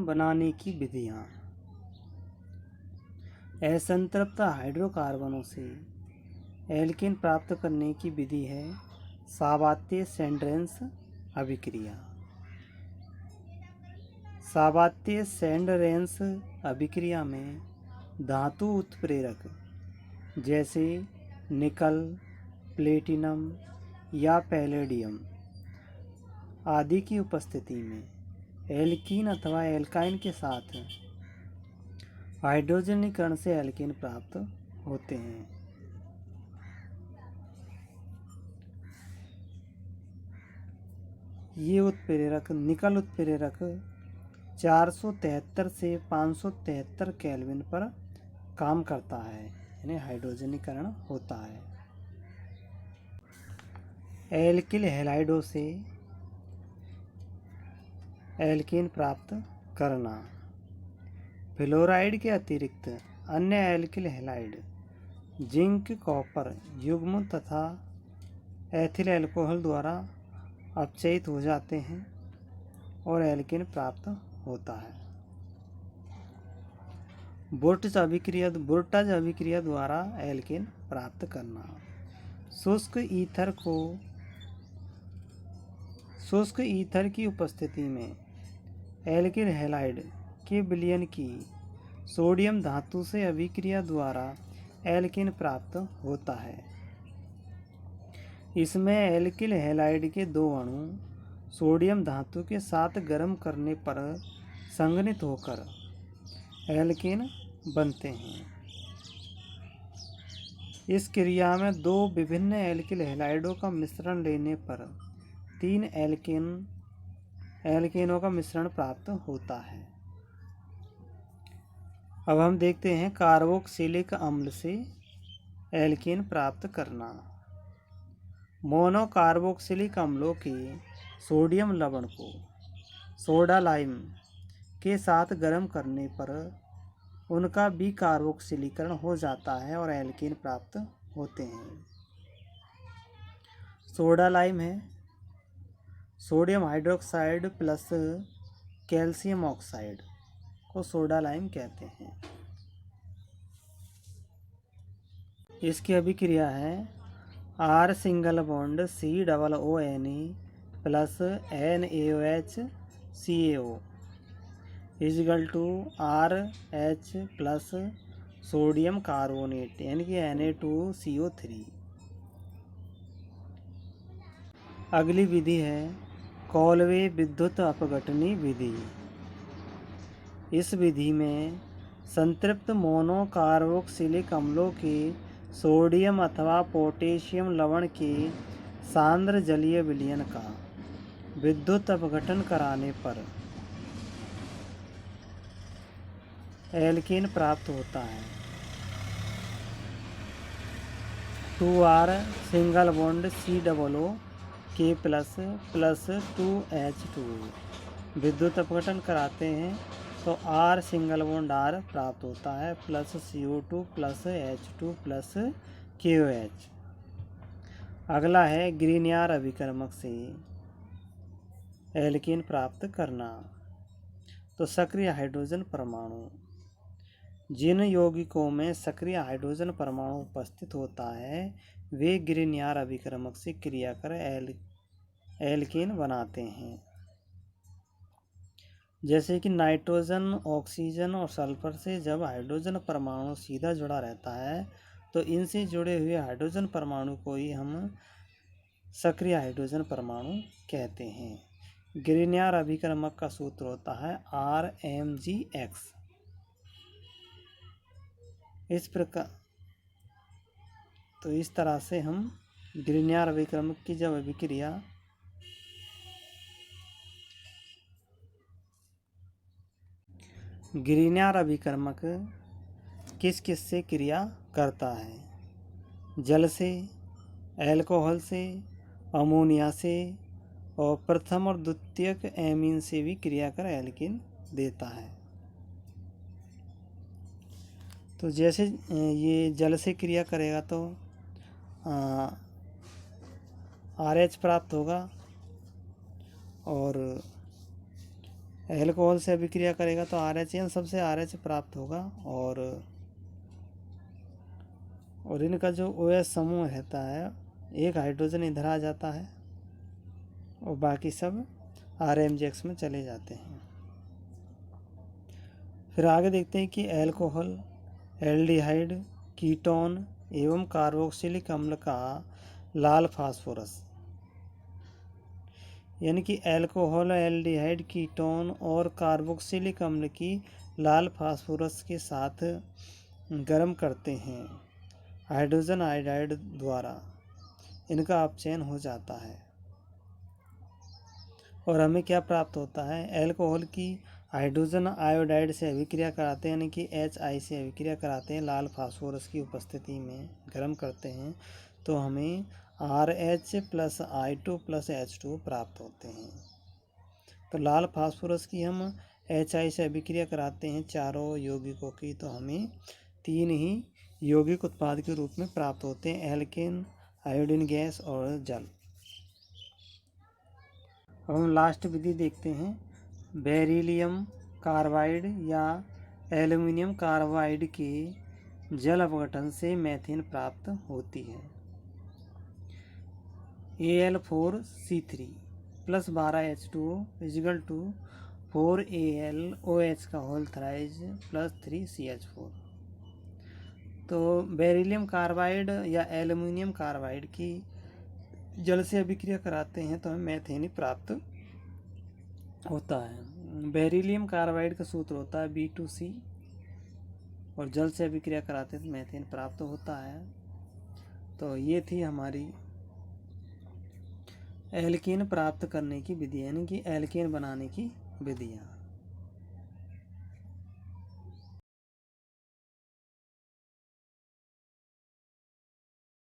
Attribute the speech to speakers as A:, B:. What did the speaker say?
A: बनाने की विधियाँ। असंतृप्त हाइड्रोकार्बनों से एल्केन प्राप्त करने की विधि है साबात्ये-सैंडरेन्स अभिक्रिया। साबात्ये-सैंडरेन्स अभिक्रिया में धातु उत्प्रेरक जैसे निकल, प्लेटिनम या पैलेडियम आदि की उपस्थिति में एल्कीन अथवा एल्काइन के साथ हाइड्रोजनीकरण से एल्केन प्राप्त होते हैं। ये उत्प्रेरक निकल उत्प्रेरक 473 से 573 केल्विन पर काम करता है, यानी हाइड्रोजनीकरण होता है। एल्किल हैलाइडों से एल्केन प्राप्त करना। फ्लोराइड के अतिरिक्त अन्य एल्किल हैलाइड जिंक कॉपर युग्म तथा एथिल अल्कोहल द्वारा अपचयित हो जाते हैं और एल्केन प्राप्त होता है। बोर्टज अभिक्रिया द्वारा एल्केन प्राप्त करना। शुष्क ईथर की उपस्थिति में एल्किल हैलाइड के विलयन की सोडियम धातु से अभिक्रिया द्वारा एल्केन प्राप्त होता है। इसमें एल्किल हैलाइड के दो अणु सोडियम धातु के साथ गर्म करने पर संघनित होकर एल्केन बनते हैं। इस क्रिया में दो विभिन्न एल्किल हैलाइडों का मिश्रण लेने पर 3 एल्केनों का मिश्रण प्राप्त होता है। अब हम देखते हैं कार्बोक्सिलिक अम्ल से एल्केन प्राप्त करना। मोनोकार्बोक्सिलिक अम्लों के सोडियम लवण को सोडा लाइम के साथ गर्म करने पर उनका विकार्बोक्सिलीकरण हो जाता है और एल्केन प्राप्त होते हैं। सोडा लाइम है sodium hydroxide plus calcium oxide को सोडा लाइम कहते हैं। इसकी अभिक्रिया है R सिंगल बॉन्ड COONA प्लस NaOH CaO is equal to RH plus sodium carbonate यानी कि Na2CO3। अगली विधि है कॉलवे विद्युत अपघटनी विधि। इस विधि में संतृप्त मोनोकार्बोक्सिलिक अम्लों के सोडियम अथवा पोटेशियम लवण के सांद्र जलीय विलयन का विद्युत अपघटन कराने पर एल्केन प्राप्त होता है। 2R single bond COOK plus 2H2 विद्युत अपघटन कराते हैं तो R सिंगल बॉन्ड R प्राप्त होता है plus CO2 plus H2 plus KOH। अगला है ग्रीनियर अभिकर्मक से एल्केन प्राप्त करना। तो सक्रिय हाइड्रोजन परमाणु, जिन यौगिकों में सक्रिय हाइड्रोजन परमाणु उपस्थित होता है वे ग्रीनियर अभिकर्मक से क्रिया कर एल्केन बनाते हैं। जैसे कि नाइट्रोजन, ऑक्सीजन और सल्फर से जब हाइड्रोजन परमाणु सीधा जुड़ा रहता है तो इनसे जुड़े हुए हाइड्रोजन परमाणु को ही हम सक्रिय हाइड्रोजन परमाणु कहते हैं। ग्रीनियर अभिकर्मक का सूत्र होता है RMgX। इस प्रकार तो इस तरह से हम ग्रीनियर अभिकर्मक की जब अभिक्रिया ग्रीनियर अभिकर्मक किस किस से क्रिया करता है? जल से, अल्कोहल से, अमोनिया से और प्रथम और द्वितीयक एमीन से भी क्रिया कर एल्केन देता है। तो जैसे ये जल से क्रिया करेगा तो RH प्राप्त होगा और एल्कोहल से अभिक्रिया करेगा तो RH सबसे RH प्राप्त होगा और इनका जो OH समूह रहता है, एक हाइड्रोजन इधर आ जाता है और बाकी सब RMGX में चले जाते हैं। फिर आगे देखते हैं कि एल्कोहल, एल्डिहाइड, कीटोन एवं कार्बोक्सिलिक अम्ल का लाल फास्फोरस, यानी कि एल्कोहल, एल्डिहाइड, कीटोन और कार्बोक्सिलिक अम्ल की लाल फास्फोरस के साथ गर्म करते हैं हाइड्रोजन आयोडाइड द्वारा, इनका अपचयन हो जाता है और हमें क्या प्राप्त होता है? एल्कोहल की हाइड्रोजन आयोडाइड से अभिक्रिया कराते हैं, यानी कि HI से अभिक्रिया कराते हैं, लाल फास्फोरस की उपस्थिति में गर्म करते हैं तो हमें RH + I2 + H2 प्राप्त होते हैं। तो लाल फास्फोरस की हम HI से अभिक्रिया कराते हैं चारों यौगिकों की, तो हमें 3 ही यौगिक उत्पाद के रूप में प्राप्त होते हैं, एल्केन, आयोडीन गैस और जल। अब हम लास्ट विधि देखते हैं, बेरिलियम कार्बाइड या एल्युमिनियम कार्बाइड के जल अपघटन से मीथेन प्राप्त होती है। Al4C3 + 12H2O = 4AlOH का होल थ्राइज + 3CH4। तो बेरिलियम कार्बाइड या एल्युमिनियम कार्बाइड की जल से अभिक्रिया कराते हैं तो हमें मीथेन प्राप्त होता है। बेरिलियम कार्बाइड का सूत्र होता है B2C और जल से अभिक्रिया कराते हैं तो मीथेन प्राप्त होता है। तो ये थी हमारी एल्केन प्राप्त करने की विधि, यानी कि एल्केन बनाने की विधियाँ।